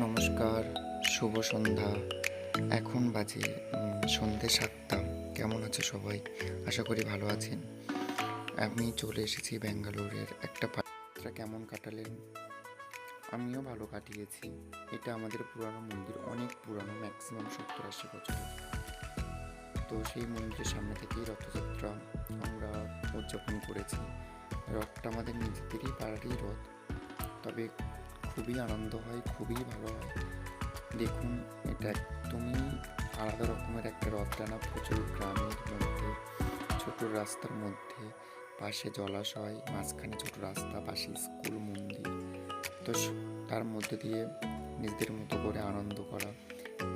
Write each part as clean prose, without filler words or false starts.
নমস্কার, শুভ সন্ধ্যা। এখন বাজে সন্ধ্যে ৭টা। কেমন আছে সবাই? আশা করি ভালো আছেন। আমি চলে এসেছি ব্যাঙ্গালোরের একটা পাত্রা। কেমন কাটালেন? আমিও ভালো কাটিয়েছি। এটা আমাদের পুরানো মন্দির, অনেক পুরানো, ম্যাক্সিমাম ৭০-৮০ বছরের। তো সেই মন্দিরের সামনে থেকেই রথযাত্রা আমরা উদযাপন করেছি। রথটা আমাদের নিজেদেরই পাড়ারই রথ, তবে খুবই আনন্দ হয়, খুবই ভালো হয়। দেখুন, এটা একদমই আলাদা রকমের একটা রথ টানা, প্রচুর গ্রামের মধ্যে, ছোট রাস্তার মধ্যে, পাশে জলাশয়, মাঝখানে ছোট রাস্তা, পাশে স্কুল, মন্দির। তো তার মধ্যে দিয়ে নিজেদের মতো করে আনন্দ করা,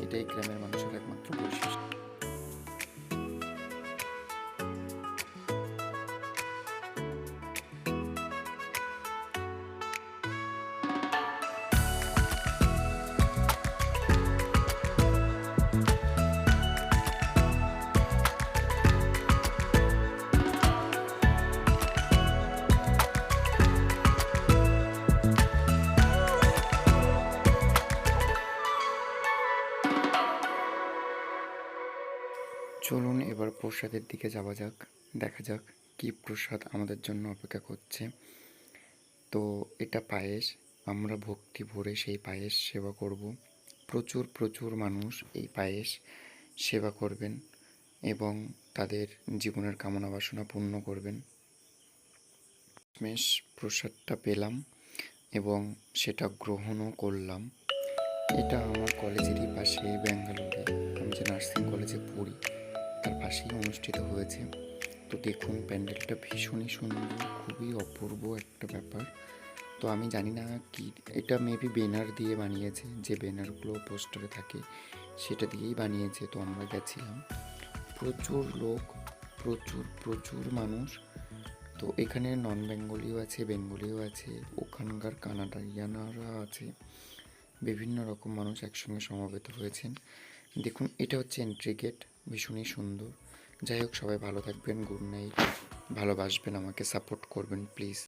এটাই গ্রামের মানুষের একমাত্র বৈশিষ্ট্য। চলুন এবার প্রসাদের দিকে যাওয়া যাক, দেখা যাক কী প্রসাদ আমাদের জন্য অপেক্ষা করছে। তো এটা পায়েস, আমরা ভক্তি ভরে সেই পায়েস সেবা করব। প্রচুর প্রচুর মানুষ এই পায়েস সেবা করবেন এবং তাদের জীবনের কামনা বাসনা পূর্ণ করবেন। শেষমেশ প্রসাদটা পেলাম এবং সেটা গ্রহণও করলাম। এটা আমার কলেজেরই পাশে, ব্যাঙ্গালোরে, আমি যে নার্সিং কলেজে পড়ি তার পাশেই অনুষ্ঠিত হয়েছে। তো দেখুন, প্যান্ডেলটা ভীষণই সুন্দর, খুবই অপূর্ব একটা ব্যাপার। তো আমি জানি না কি, এটা মেবি ব্যানার দিয়ে বানিয়েছে, যে ব্যানারগুলো পোস্টারে থাকে সেটা দিয়েই বানিয়েছে। তো আমরা গেছিলাম, প্রচুর লোক, প্রচুর প্রচুর মানুষ। তো এখানে নন বেঙ্গলিও আছে, বেঙ্গলিও আছে, ওখানকার কানাডিয়ানরা আছে, বিভিন্ন রকম মানুষ একসঙ্গে সমবেত হয়েছেন। দেখুন, এটা হচ্ছে এন্ট্রি গেট, ভীষণই সুন্দর। যাই হোক, সবাই ভালো থাকবেন, গুড নাইট। ভালোবাসবেন, আমাকে সাপোর্ট করবেন প্লিজ।